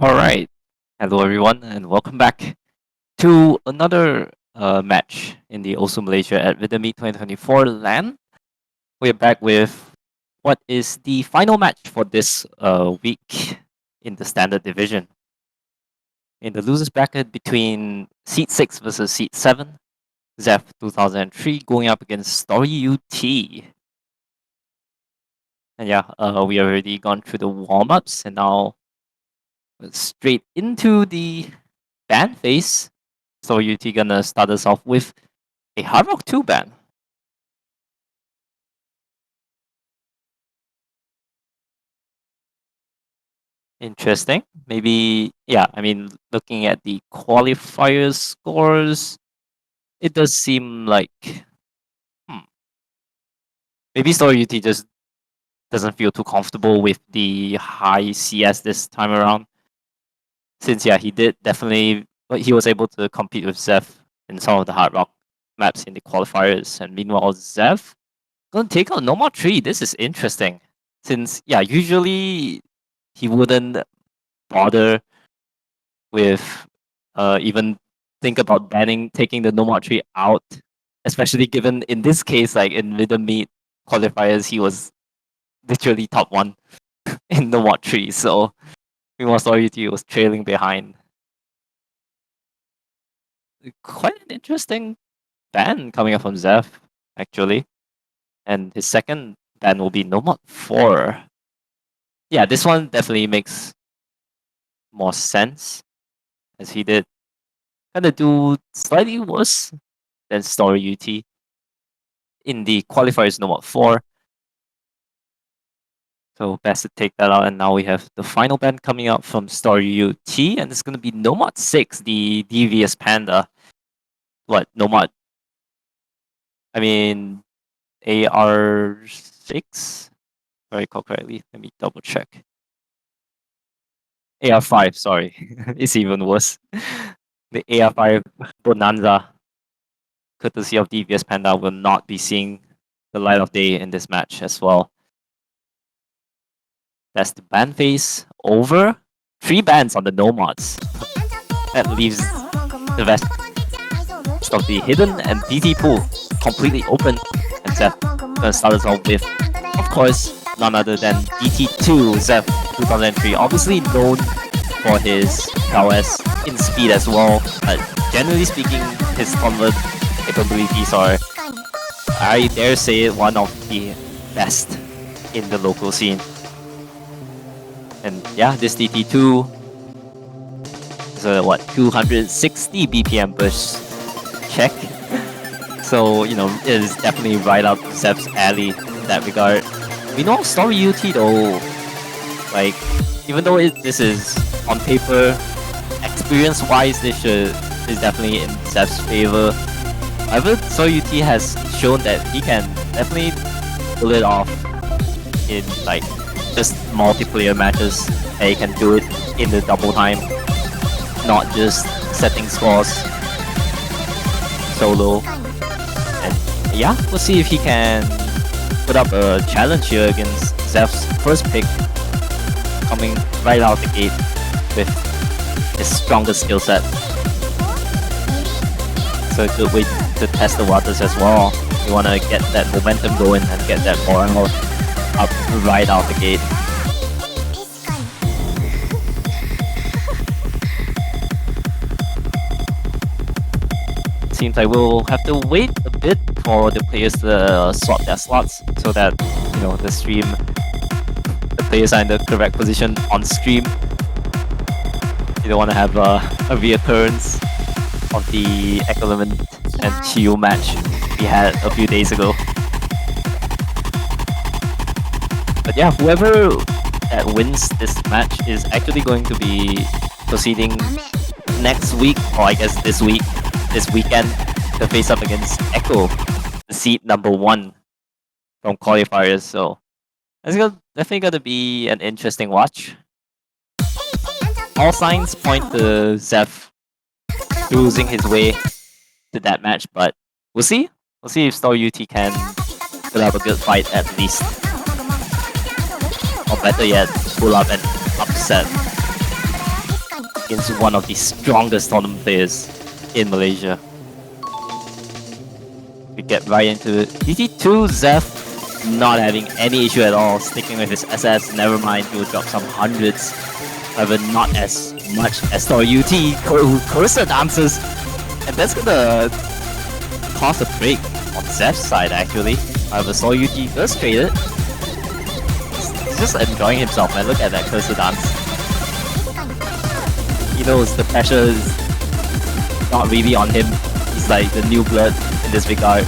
All right. Hello, everyone, and welcome back to another match in the Also Malaysia at Rhythmeet 2024 LAN. We're back with what is the final match for this week in the standard division. In the losers bracket between seat 6 versus seat 7, Zeph2003 going up against Storyut. And yeah, we have already gone through the warm ups and now straight into the ban phase. So UT gonna start us off with a Hard Rock 2 ban. Interesting. Maybe, yeah, I mean, looking at the qualifier scores, it does seem like hmm, maybe Story UT just doesn't feel too comfortable with the high CS this time around. Since, yeah, he did definitely, but he was able to compete with Zeph in some of the Hard Rock maps in the qualifiers. And meanwhile, Zeph gonna take out Nomad 3. This is interesting. Since, yeah, usually he wouldn't bother with even think about banning taking the Nomad tree out, especially given in this case, like in Rhythmeet qualifiers, he was literally top one in Nomad tree. So meanwhile, Storyut was trailing behind. Quite an interesting ban coming up from Zeph, actually. And his second ban will be Nomad 4. Yeah, this one definitely makes more sense as he did kind of do slightly worse than Storyut in the qualifiers Nomad 4. So best to take that out. And now we have the final band coming out from Storyut, and it's going to be Nomad 6, the Devious Panda. What? Nomad? I mean, AR6? If I recall correctly. Let me double check. AR5, sorry. It's even worse. The AR5 Bonanza, courtesy of Devious Panda, will not be seeing the light of day in this match as well. That's the ban phase over. 3 bans on the Nomads. That leaves the rest of the hidden and DT pool completely open. And Zeph gonna start us off with, of course, none other than DT2 Zeph2003. Obviously known for his prowess in speed as well, but generally speaking, his convert capabilities are, I dare say it, one of the best in the local scene. And yeah, this DT2 is a 260 BPM push check. So, you know, it is definitely right up Zeph's alley in that regard. We know Storyut though, like, even though this is on paper, experience-wise, this is definitely in Zeph's favor. However, Storyut has shown that he can definitely pull it off in like just multiplayer matches, and he can do it in the double time, not just setting scores solo. And yeah, we'll see if he can put up a challenge here against Zeph's first pick, coming right out the gate with his strongest skill set. So a good way to test the waters as well. You want to get that momentum going and get that morale up right out the gate. Seems like we'll have to wait a bit for the players to swap their slots so that, you know, the players are in the correct position on stream. You don't want to have a reoccurrence of the Element and Chiyu match we had a few days ago. But yeah, whoever that wins this match is actually going to be proceeding next week, or I guess this weekend, to face up against Echo, the seed number 1 from qualifiers. So it's definitely going to be an interesting watch. All signs point to Zeph losing his way to that match, but we'll see. We'll see if Storyut can put up a good fight at least. Or better yet, pull up and upset against one of the strongest tournament players in Malaysia. We get right into it. DT2 Zeph not having any issue at all, sticking with his SS. Never mind, he will drop some hundreds. However, not as much as Storyut cursor dances, and that's gonna cause a break on Zeph's side actually. However, Storyut does trade it. He's just enjoying himself, man. Look at that cursor dance. He knows the pressure is not really on him. He's like the new blood in this regard.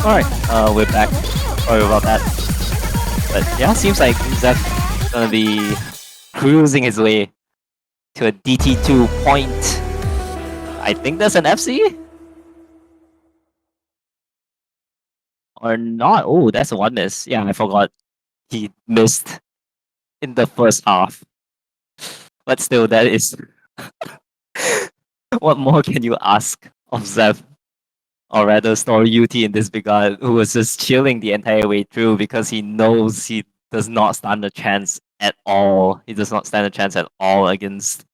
Alright, we're back. Sorry about that. But yeah, seems like Zeph gonna be cruising his way to a DT2 point. I think that's an FC? Or not? Oh, that's a one miss. Yeah, I forgot he missed in the first half. But still, that is... what more can you ask of Zeph? Or rather Storyut in this regard, who was just chilling the entire way through because he knows he does not stand a chance at all. He does not stand a chance at all against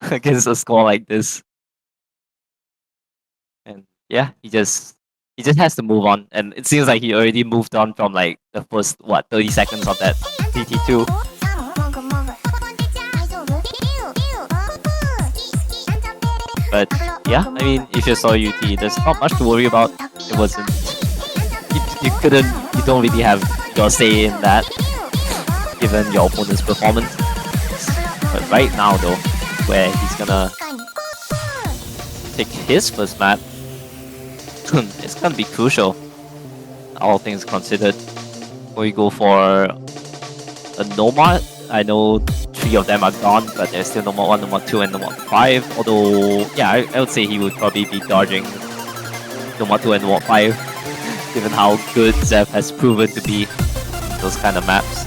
against a score like this. And yeah, he just has to move on. And it seems like he already moved on from like the first 30 seconds of that DT2. But yeah, I mean, if you saw UT, there's not much to worry about. It wasn't. You don't really have your say in that, given your opponent's performance. But right now, though, where he's gonna take his first map, it's gonna be crucial, all things considered. We go for a Nomad. I know 3 of them are gone, but there's still Nomad 1, Nomad 2, and Nomad 5. Although, yeah, I would say he would probably be dodging Nomad 2 and Nomad 5, given how good Zeph has proven to be in those kind of maps.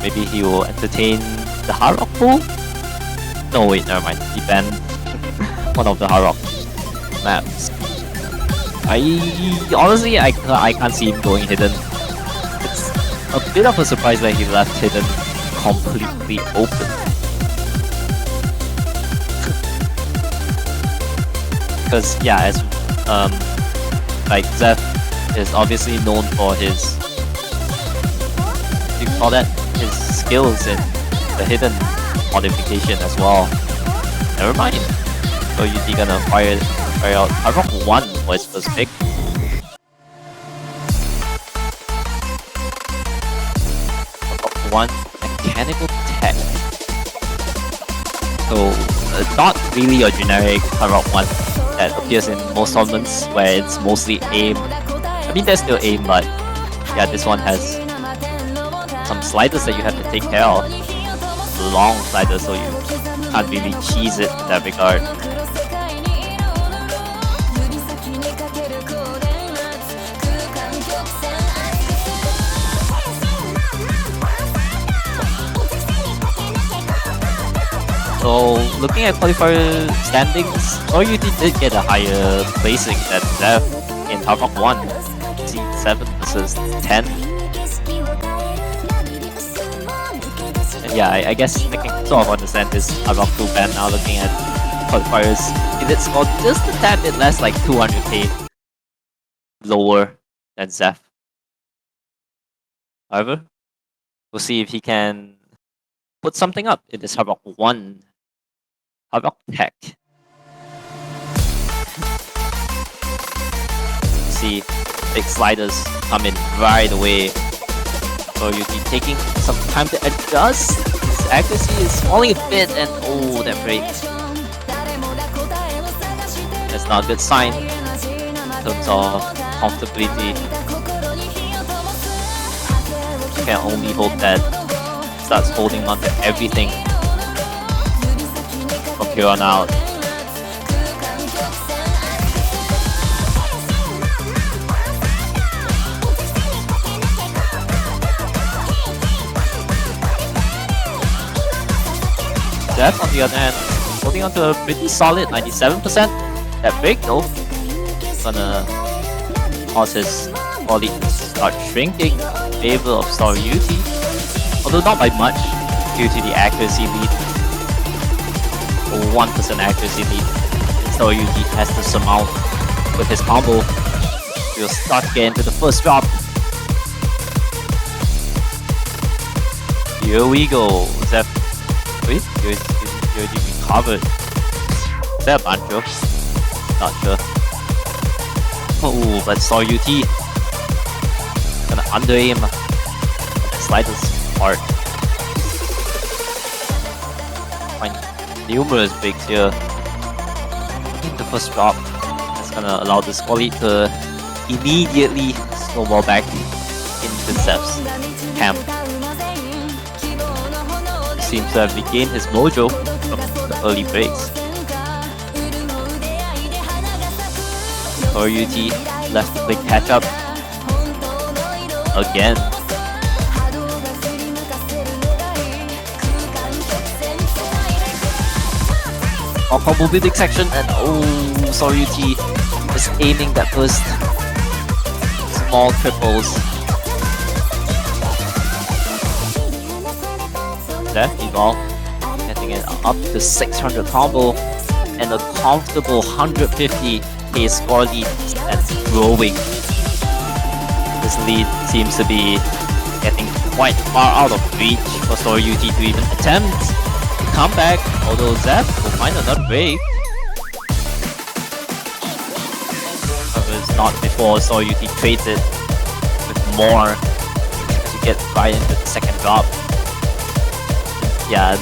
Maybe he will entertain the Hard Rock pool? No, wait, never mind. He banned one of the Hard Rock maps. Honestly, I can't see him going hidden. It's a bit of a surprise that he left hidden completely open. Because yeah, as like Zeph is obviously known for his, you call that, his skills in the hidden modification as well. Never mind. So UT gonna fire out Hard Rock 1 for his first pick. Hard Rock 1 Mechanical Tech. So not really a generic hard rock one that appears in most tournaments where it's mostly aim. I mean, there's still aim, but yeah, this one has some sliders that you have to take care of. Long sliders, so you can't really cheese it in that regard. So looking at qualifier standings, Storyut did get a higher placing than Zeph in Hard Rock 1. See 7 versus 10. And yeah, I guess I can sort of understand this Hard Rock 2 ban now looking at qualifiers. He did score just a tad bit less, like 200k lower than Zeph. However, we'll see if he can put something up in this Hard Rock 1. Hard Rock Tech. See, big sliders come in right away. So you'll be taking some time to adjust. His accuracy is falling a bit, and oh, that break. That's not a good sign in terms of comfortability. You can only hope that he starts holding on to everything from here on out. Zeph, on the other hand, holding on to a pretty solid 97%. That break though, gonna cause his body to start shrinking in favor of Storyut, although not by much due to the accuracy lead. A 1% accuracy lead Storyut has to surmount with his combo. We'll start to get into the first drop. Here we go. Zeph. Wait, you already recovered. Is that a banjo? Not sure. Oh, but Storyut gonna under aim. Sliders hard. Find numerous breaks here in the first drop. That's gonna allow the Squally to immediately snowball back into Zeph's camp. He seems to have regained his mojo from the early breaks. Storyut left to play catch up again. Combo building section, and oh, Storyut is aiming that first small triples. Zeph evolve, getting it up to 600 combo and a comfortable 150k score lead that's growing. This lead seems to be getting quite far out of reach for Storyut to even attempt to come back, although Zeph will find another break. However, it's not before Storyut trades it with more to get right into the second drop. Yeah,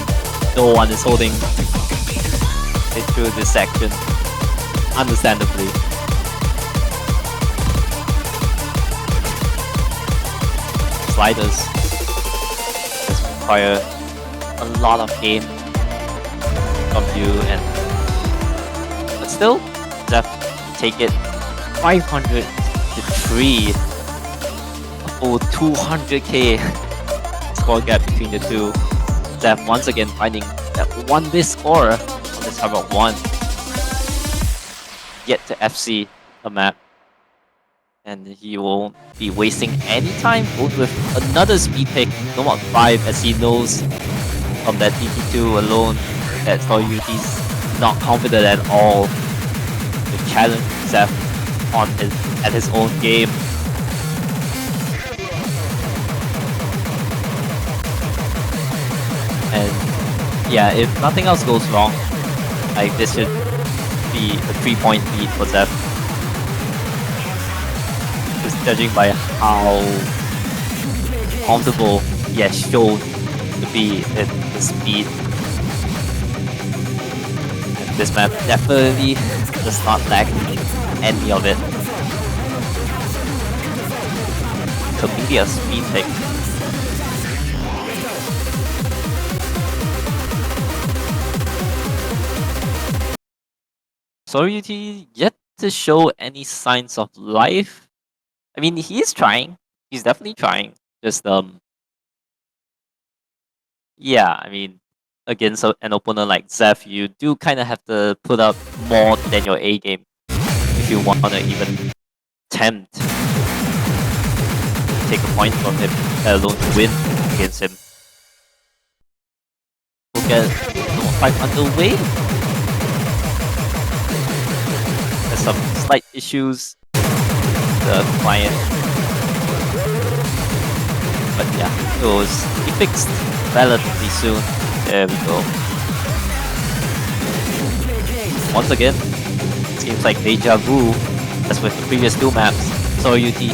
no one is holding it through this section, understandably. Sliders just require a lot of aim from you, but still, Zeph take it 500 to 3, a full 200k score gap between the two. Zeph once again finding that one base score on this Hard Rock 1. Yet to FC a map. And he won't be wasting any time going with another speed pick, no more 5, as he knows from that TT2 alone that Storyut is not confident at all to challenge Zeph at his own game. And yeah, if nothing else goes wrong, like this should be a 3-point lead for Zeph. Just judging by how comfortable he has shown to be in the speed. This map definitely does not lack any of it. Completely a speed pick. Storyut yet to show any signs of life. I mean, he is trying. He's definitely trying. Just yeah. I mean, against an opponent like Zeph, you do kind of have to put up more than your A game if you want to even attempt to take a point from him, let alone to win against him. We'll get the 5 underway. There's some slight issues with the client, but yeah, it was fixed relatively soon. There we go. Once again, seems like deja vu, as with the previous two maps. Storyut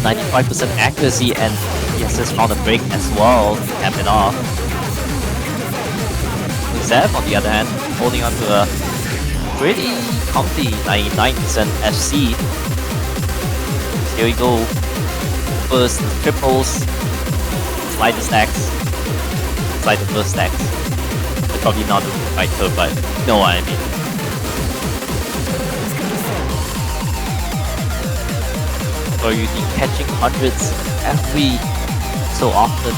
95% accuracy, and he has just found a break as well to cap it off. Zeph, on the other hand, holding on to a pretty comfy 99% FC. Here we go. First triples, slide the stacks, slide the first stacks. It's probably not the right term, but you know what I mean. Storyut catching hundreds every so often.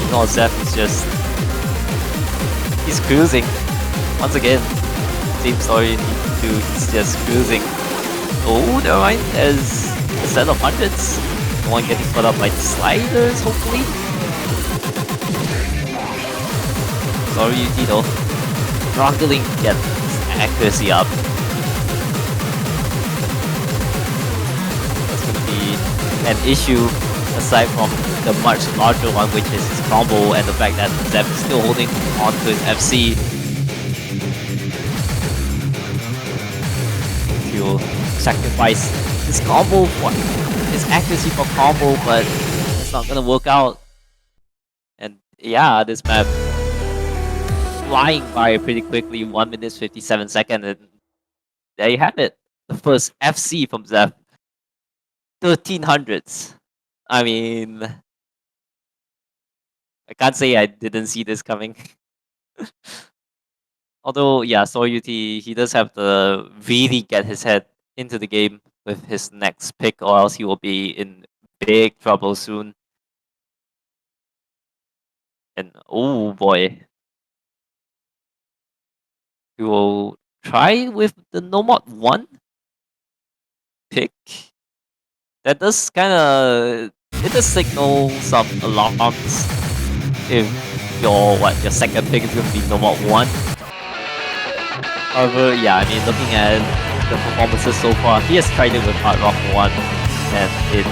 You know, Zeph is just, he's cruising. Once again, Team Storyut 2, he's just cruising. Oh, never mind, there's a set of hundreds. No one getting caught up by the sliders, hopefully. Storyut though, struggling to get his accuracy up. That's gonna be an issue aside from the much larger one, which is his combo and the fact that Zeph is still holding on to his FC. He'll sacrifice his combo for his accuracy for combo, but it's not gonna work out. And yeah, this map flying by pretty quickly, 1 minute 57 seconds, and there you have it. The first FC from Zeph. 1300s. I mean, I can't say I didn't see this coming. Although, yeah, Storyut, he does have to really get his head into the game with his next pick, or else he will be in big trouble soon. And oh boy, we will try with the Nomad 1 pick. That does kind of, it does signal some alarms if your second pick is going to be Nomad 1. However, yeah, I mean, looking at the performances so far, he has tried it with Hard Rock 1 and it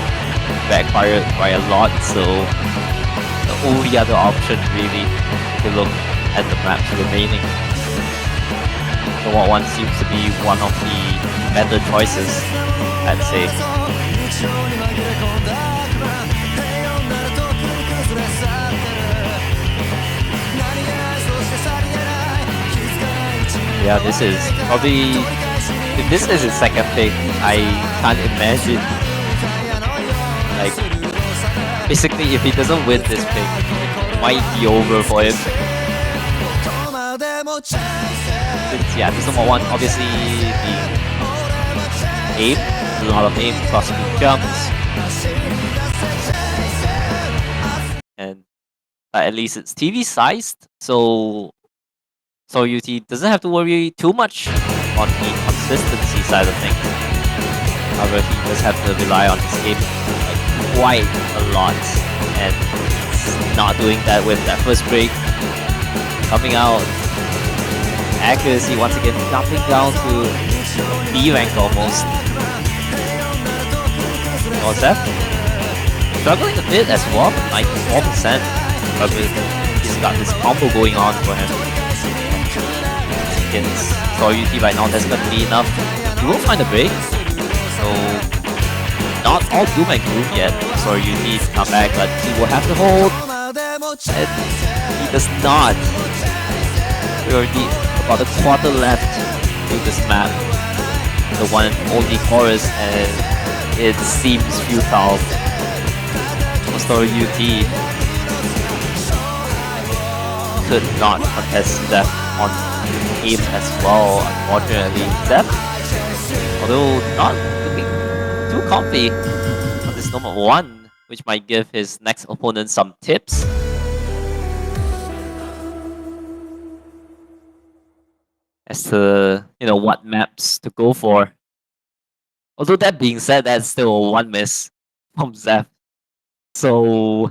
backfired by a lot, so the only other option really to look at the maps remaining. Nomad 1 seems to be one of the better choices, I'd say. Yeah, this is probably, if this is his second pick, I can't imagine, like, basically if he doesn't win this pick, it might be over for him. Since, yeah, this is number 1, obviously the aim, a lot of aim, possibly jumps, and at least it's TV sized, so Storyut doesn't have to worry too much on the consistency side of things. However, he does have to rely on his aim like quite a lot, and he's not doing that with that first break. Coming out, accuracy once again jumping down to B rank almost. Zeph struggling a bit as well, 94%. But he's got this combo going on for him. Against Storyut right now, that's gonna be enough. He will find a break. So not all doom and gloom yet. Storyut to come back, but he will have to hold. And he does not. We're already about a quarter left to this map. The one and only chorus, and it seems futile for Storyut. Could not contest Zeph on aim as well, unfortunately. Zeph, although not looking too comfy on this number 1, which might give his next opponent some tips. As to, what maps to go for. Although that being said, that's still a 1 miss from Zeph. So,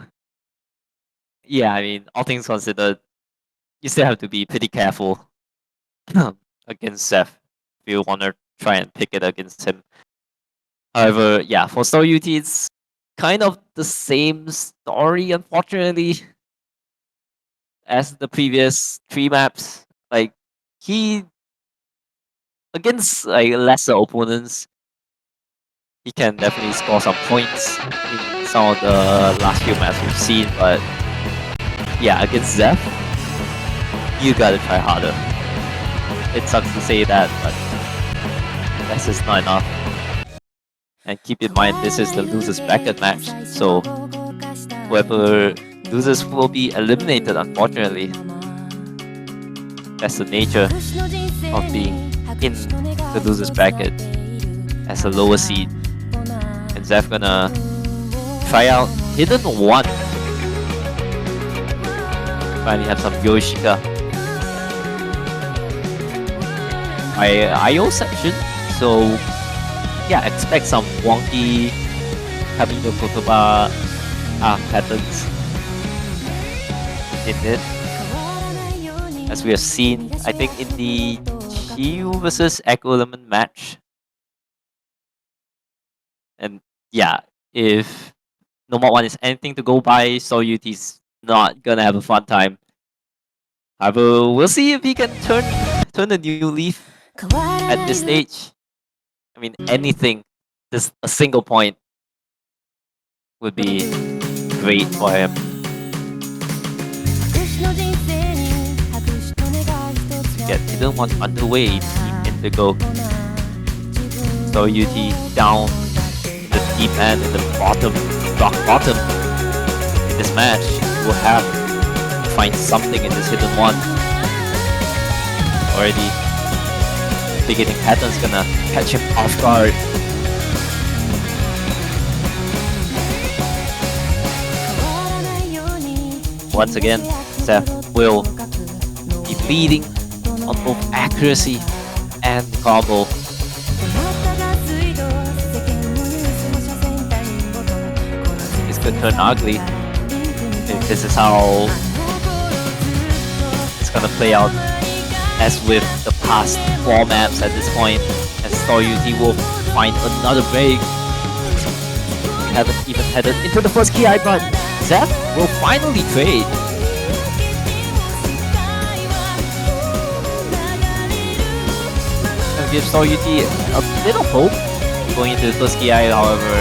yeah, I mean, all things considered, you still have to be pretty careful against Zeph if you want to try and pick it against him. However, yeah, for Storyut, it's kind of the same story, unfortunately, as the previous 3 maps. Like, he, against like lesser opponents, he can definitely score some points in some of the last few maps we've seen, but yeah, against Zeph, you gotta try harder. It sucks to say that, but that's just not enough. And keep in mind, this is the loser's bracket match, so whoever loses will be eliminated, unfortunately. That's the nature of being in the loser's bracket as a lower seed. And Zeph gonna try out Hidden 1. Finally have some Yoshika. My IO section, so yeah, expect some wonky Kamido Kotoba patterns in it. As we have seen, I think in the Chiyu versus Echo Element match. And yeah, if Nomad 1 is anything to go by, Storyut is not gonna have a fun time. However, we'll see if he can turn a new leaf at this stage. I mean, anything, just a single point would be great for him. Get Hidden 1 underway, Team Indigo. Storyut down in the deep end, in the bottom, rock bottom in this match. We'll have to find something in this Hidden 1. Already, beginning pattern's gonna catch him off guard. Once again, Zeph will be leading on both accuracy and combo. This could turn ugly if this is how it's gonna play out, as with the past 4 maps at this point, as Storyut will find another break. We haven't even headed into the first key, but Zeph will finally trade. Gonna give Storyut a bit of hope going into the first key, however,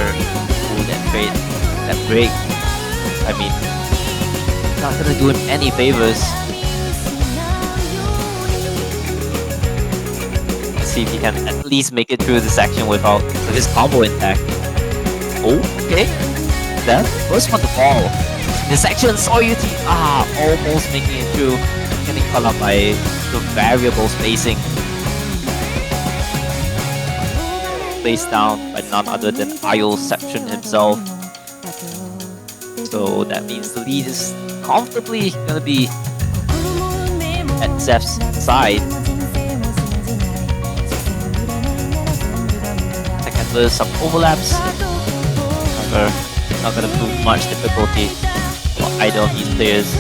that trade, that break, I mean, not gonna do him any favors. See if he can at least make it through this section with his combo intact. Okay, that first one to fall. This section, Storyut almost making it through, getting caught up by the variable spacing. Placed down by none other than Zeph2003 himself. So that means the lead is comfortably gonna be at Zeph's side. There's some overlaps, however, not gonna prove much difficulty for either of these players.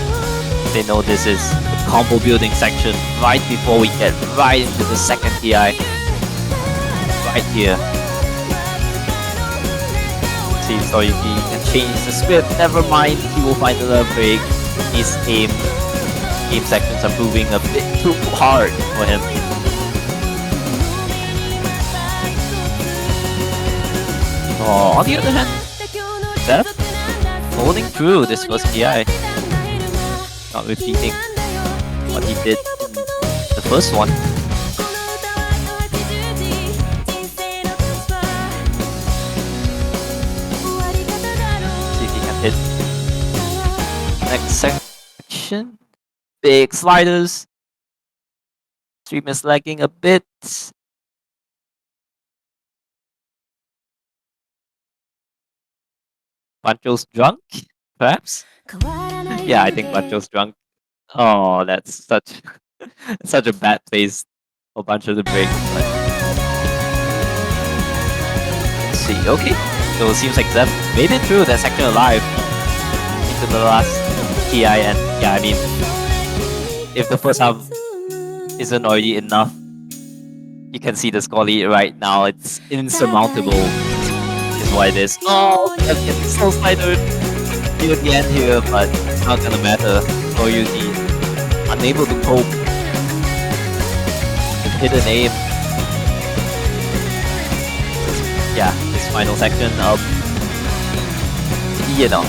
They know this is the combo building section right before we get right into the second TI. Right here. See, so if he can change the script, never mind, he will find another break. His aim sections are proving a bit too hard for him. On the other hand, Zeph holding through this first PI, not repeating what he did in first one. See if he can hit. Next section. Big sliders. Stream is lagging a bit. Pancho's drunk, perhaps? Yeah, I think Pancho's drunk. Oh, that's such such a bad place for Pancho to break. But let's see. Okay, so it seems like Zeph made it through that section alive into the last TI, and yeah, I mean, if the first half isn't already enough, you can see the score lead right now. It's insurmountable, is what it is. Oh, Zeph gets so slidered near the end here, but it's not gonna matter. Storyut unable to cope with hidden aim. Yeah, this final section of, you know,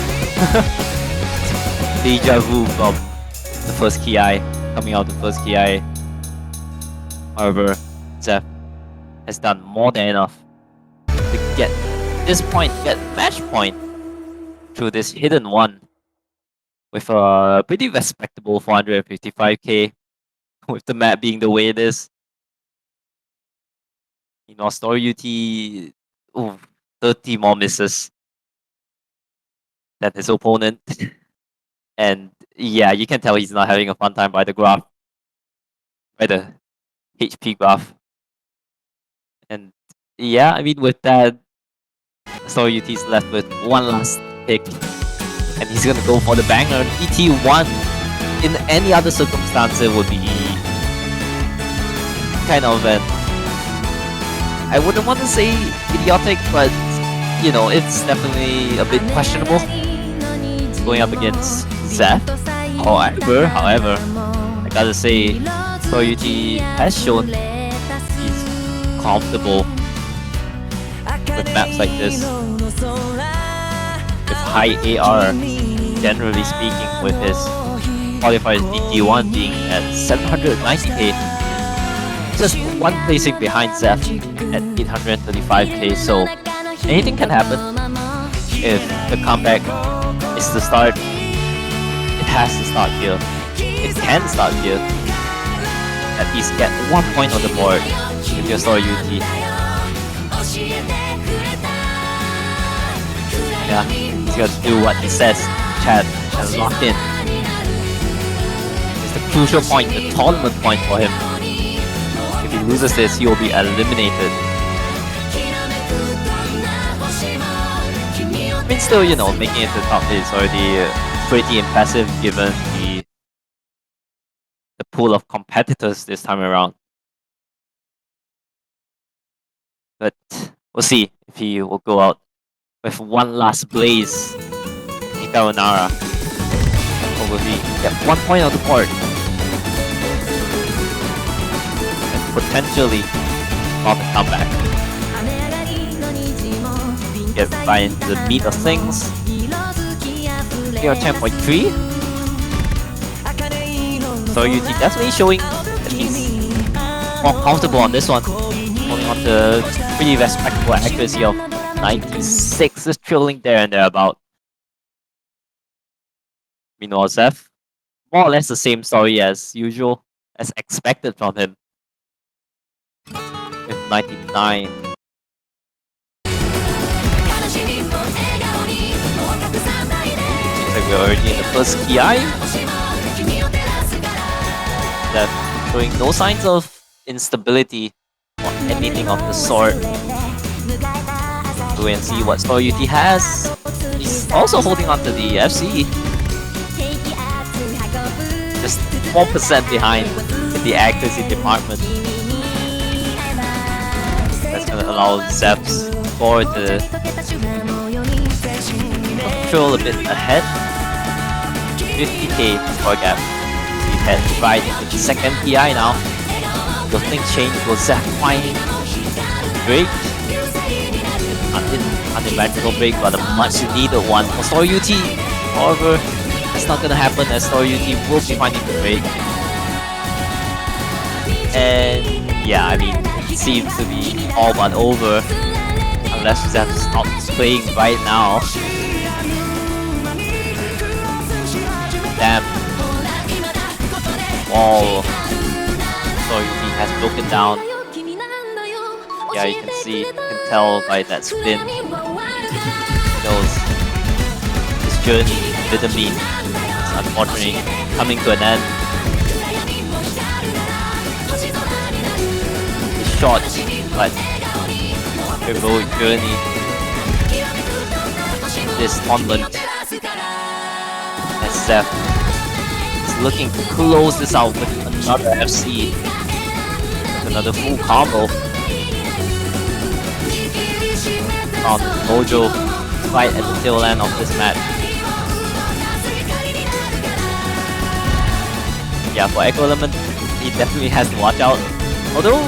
deja vu from the first KI, coming out the first KI. However, Zeph has done more than enough to get this point, get match point through this hidden one with a pretty respectable 455k, with the map being the way it is. You know, Storyut, 30 more misses than his opponent. And yeah, you can tell he's not having a fun time by the graph, by the HP graph. And yeah, I mean, with that, Storyut is left with one last pick, and he's gonna go for the banger. ET1 in any other circumstance it would be kind of an, I wouldn't want to say idiotic, but you know, it's definitely a bit questionable going up against Zeph. However, I gotta say, Storyut has shown he's comfortable with maps like this, with high AR, generally speaking, with his qualifiers DT1 being at 790k, just one placing behind Zeph at 835k. So anything can happen if the comeback is to start. It has to start here. It can start here. At least get 1 point on the board if you're Storyut. Yeah, he's got to do what he says, chat, and lock in. It's the crucial point, the tournament point for him. If he loses this, he will be eliminated. I mean, still, you know, making it to the top is already pretty impressive given the pool of competitors this time around. But we'll see if he will go out with one last blaze. Hikaronara. Or will he get 1 point on the board? And potentially not a comeback. Get right into the meat of things. Here 10.3. Storyut definitely showing that he's more comfortable on this one. Holding on to pretty respectable accuracy of 96, just trailing there and thereabout. Meanwhile, Zeph, more or less the same story as usual, as expected from him. With 99. Seems like we're already in the first KI. Zeph showing no signs of instability or anything of the sort. Go and see what Storyut has. He's also holding on to the FC. Just 4% behind in the accuracy department. That's gonna allow Zeph's score to control a bit ahead. 50k score gap. We head right into the second PI now. Will things change? Will Zeph find break? Unimaginable break, but a much needed one for Storyut. However, it's not gonna happen as Storyut will be finding the break. And yeah, I mean, it seems to be all but over. Unless Zeph stops playing right now. Damn. Oh. Storyut has broken down. Yeah, you can tell by that spin. He knows his journey in Rhythmeet is unfortunately coming to an end. His short but heroic journey. This tournament as Zeph is looking to close this out with another FC. With another full combo. On Mojo right at the tail end of this match. Yeah, for Echo Element, he definitely has to watch out. Although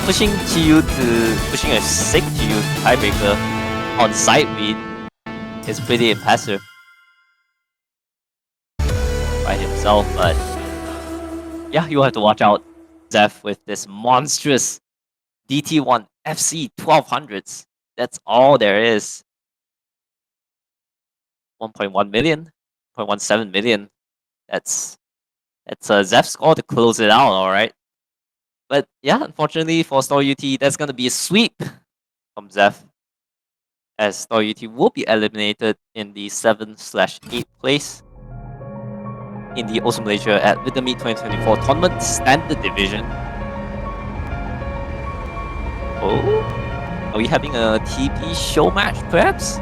pushing a 6 Chiyu tiebreaker on side read is pretty impressive by himself, but yeah, you have to watch out Zeph with this monstrous DT1 FC 1200s. That's all there is. 1.1 million, 0.17 million. That's Zeph's score to close it out, alright. But yeah, unfortunately for Storyut, that's gonna be a sweep from Zeph. As Storyut will be eliminated in the 7/8 place in the Awesome Malaysia at Rhythmeet 2024 Tournament Standard Division. Oh, are we having a TP show match, perhaps?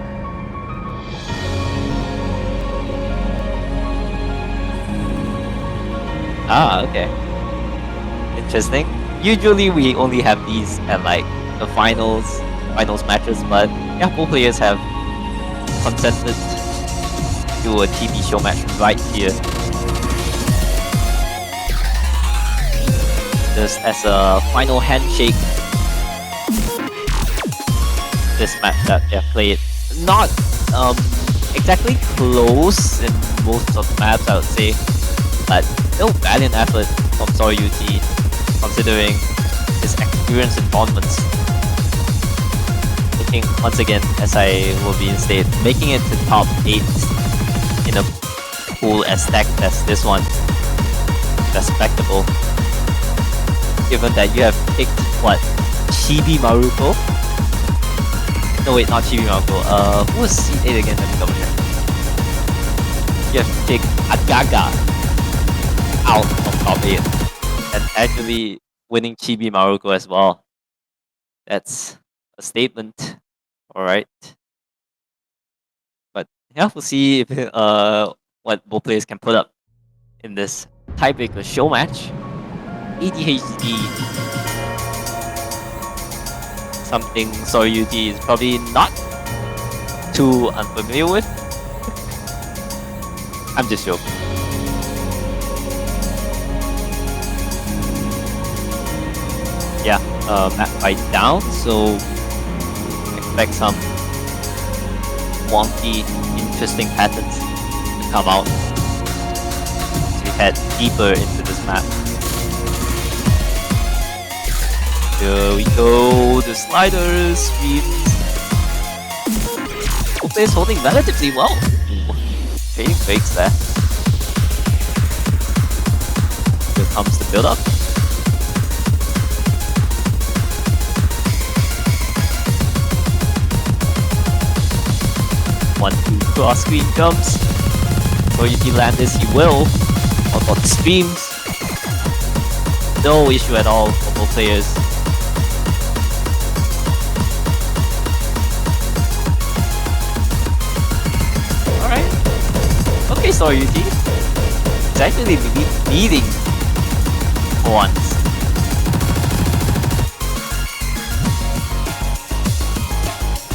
Ah, okay. Interesting. Usually we only have these at like the finals matches, but yeah, both players have consented to a TP show match right here. Just as a final handshake. This match that they have played. Not exactly close in most of the maps, I would say. But still valiant effort from Storyut, considering his experience in tournaments. Looking once again, as I will be in state, making it to top 8 in a pool as stacked as this one. Respectable. Given that you have picked what? Chibi Maruko? No wait, not Chibi Maruko. Who was seed 8 again? Let me double check. You have picked Agaga out of top 8 and actually winning Chibi Maruko as well. That's a statement, alright. But yeah, we'll see if what both players can put up in this tiebreaker show match. ADHD, something Storyut is probably not too unfamiliar with. I'm just joking. Yeah, map fight down, so expect some wonky, interesting patterns to come out as we head deeper into this map. Here we go, the sliders, streams. Both is holding relatively well. Trading breaks there. Here comes the build up. One, two, cross screen jumps. Storyut land this, he will. All about the streams. No issue at all for both players. Okay, Storyut. It's actually leading for once.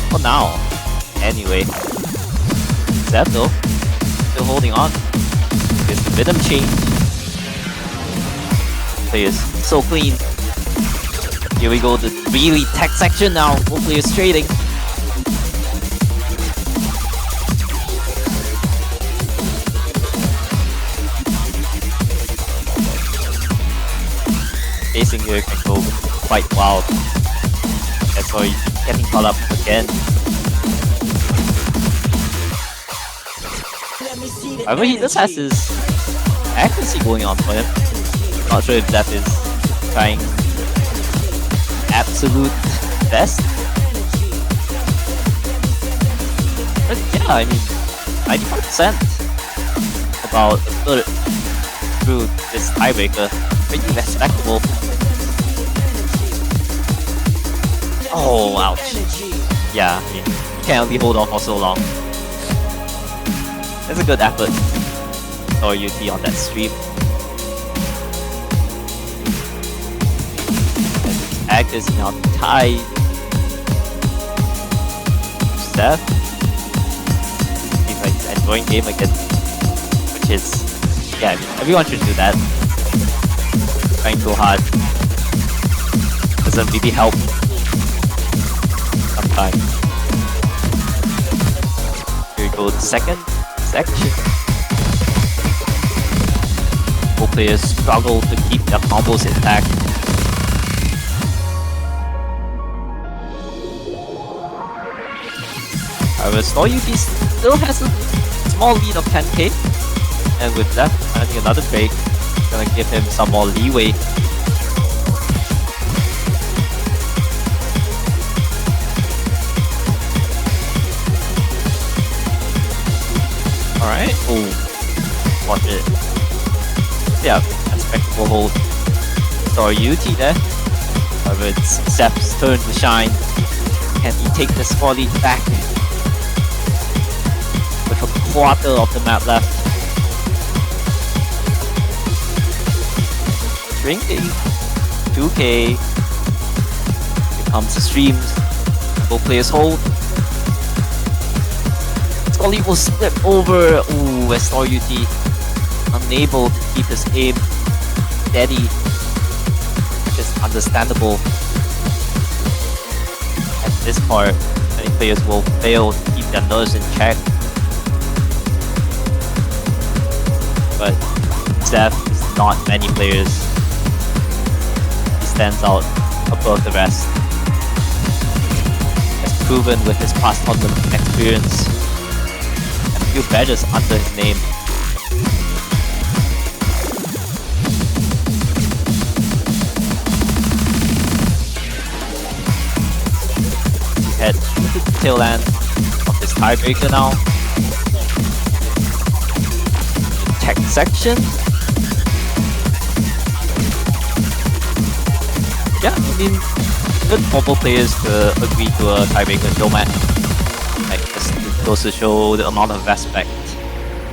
For now. Anyway. Zeph though, still holding on. There's the rhythm change. Players so clean. Here we go, the really tech section now. Both players trading. spacing here can go quite wild. That's why he's getting caught up again. However, he just has his accuracy going on for him. Not sure if Zeph is trying absolute best. But yeah, I mean, 95%, about a third through this tiebreaker. Pretty respectable. Oh, ouch. Yeah, I mean, you can't only hold on for so long. That's a good effort for UT on that stream. And Ag is now tied. Zeph. Seems like he's enjoying game again. Which is, yeah, I mean, everyone should do that. Trying too hard doesn't really help sometimes. Here we go, the second section. Both players struggle to keep their combos intact. However, Storyut still has a small lead of 10k, and with that, finding another break, gonna give him some more leeway. Alright, oh, watch it. Yeah, respectable hold. Storyut there. However, it's Zeph's turn to shine. Can he take the score lead back? With a quarter of the map left. Shrinking. 2k. Here comes the streams. Both players hold. Scully will slip over. Ooh, as Storyut unable to keep his aim steady. Just understandable. At this part, many players will fail to keep their nerves in check. But Zeph is not many players. He stands out above the rest. Has proven with his past tournament experience. A few badges under his name. We head to the tail end of this tiebreaker now. Tech section. Yeah, I mean, good for both players to agree to a tiebreaker show match. Like, it goes to show the amount of respect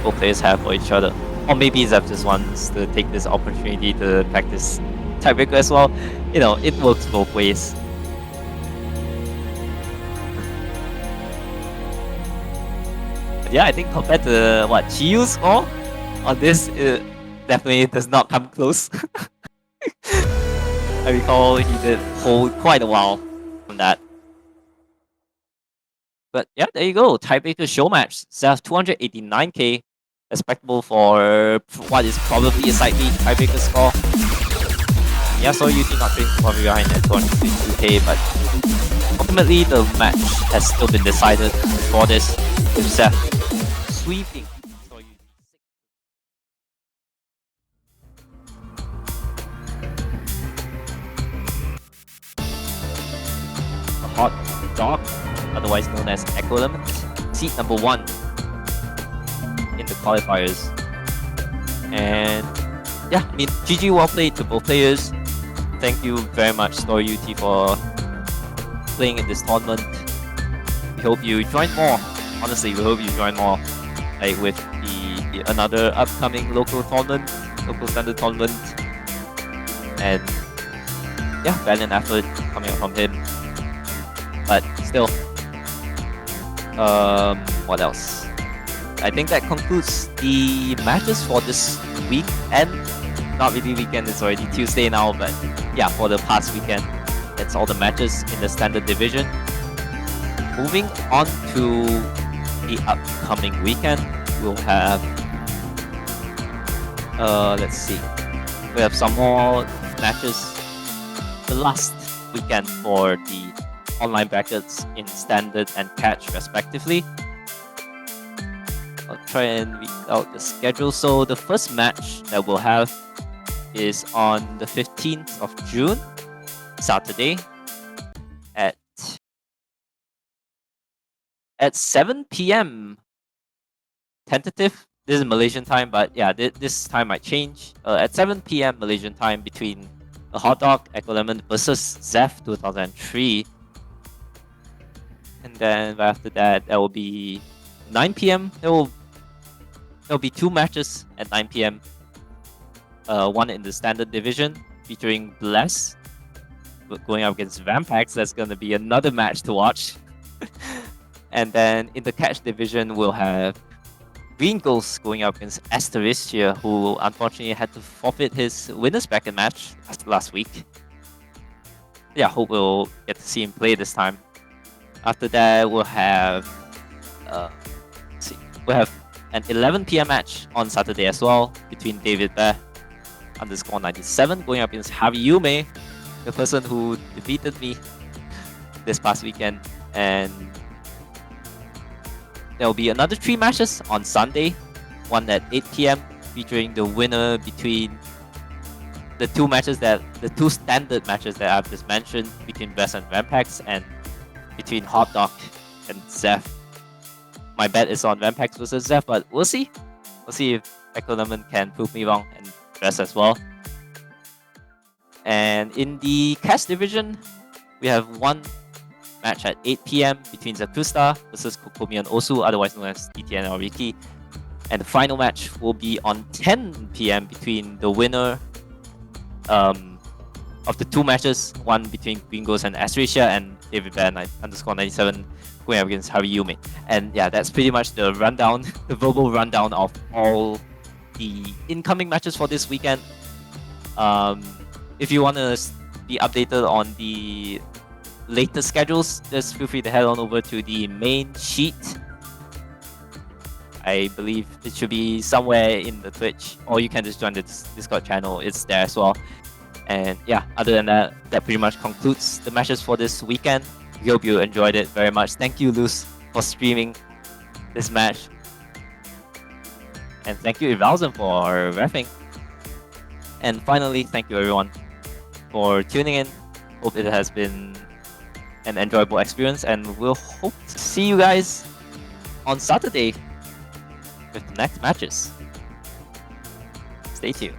both players have for each other. Or maybe Zeph just wants to take this opportunity to practice tiebreaker as well. You know, it works both ways. But yeah, I think compared to what Chiyu's score on this, it definitely does not come close. I recall he did hold quite a while from that. But yeah, there you go. Tiebreaker show match. Zeph 289k. Respectable for what is probably a side lead tiebreaker score. Yeah, so UT not being far behind at 262k, but ultimately the match has still been decided for this, with Zeph sweeping. A hot dog, otherwise known as Echo Element, seed number 1 in the qualifiers. And yeah, I mean, GG, well played to both players. Thank you very much, Storyut, for playing in this tournament. We hope you join more. Honestly, we hope you join more. Like with the another upcoming local tournament, local standard tournament. And yeah, valiant effort coming out from him. But still, what else? I think that concludes the matches for this weekend. Not really weekend, it's already Tuesday now, but yeah, for the past weekend, that's all the matches in the standard division. Moving on to the upcoming weekend, we'll have, let's see, we have some more matches last weekend for the online brackets in standard and catch respectively. I'll try and read out the schedule. So the first match that we'll have is on the 15th of June, Saturday, at 7 p.m. Tentative. This is Malaysian time, but yeah, this time might change. At 7 p.m. Malaysian time between the Hot Dog, Echo Lemon versus Zeph2003. And then right after that, there will be 9 p.m. There'll be 2 matches at 9 p.m. One in the standard division featuring Bless going up against Vampax. That's gonna be another match to watch. And then in the catch division, we'll have Green Ghost going up against Asteristia, who unfortunately had to forfeit his winner's bracket match last week. Yeah, hope we'll get to see him play this time. After that, we'll have an 11 p.m. match on Saturday as well between David Bear _97 going up against Javi Yume, the person who defeated me this past weekend. And there will be another 3 matches on Sunday, one at 8 p.m. featuring the winner between the 2 standard matches that I've just mentioned between Vest and Vampax, and between Hot Dog and Zeph. My bet is on Vampax versus Zeph, but we'll see. We'll see if Echo Lemon can prove me wrong, and Vest as well. And in the cast division, we have one match at 8 p.m. between Zakusta versus Kokomi and Osu, otherwise known as DTN or Riki. And the final match will be on 10 p.m. between the winner of the 2 matches, one between Green Ghost and Astrasia, and David Bear _97 going up against Haru Yume. And yeah, that's pretty much the rundown, the verbal rundown of all the incoming matches for this weekend. If you want to be updated on the latest schedules, just feel free to head on over to the main sheet. I believe it should be somewhere in the Twitch, or you can just join the Discord channel, it's there as well. And yeah, other than that, that pretty much concludes the matches for this weekend. We hope you enjoyed it very much. Thank you, Luz, for streaming this match. And thank you, Evalzen, for reffing. And finally, thank you everyone for tuning in. Hope it has been an enjoyable experience, and we'll hope to see you guys on Saturday with the next matches. Stay tuned.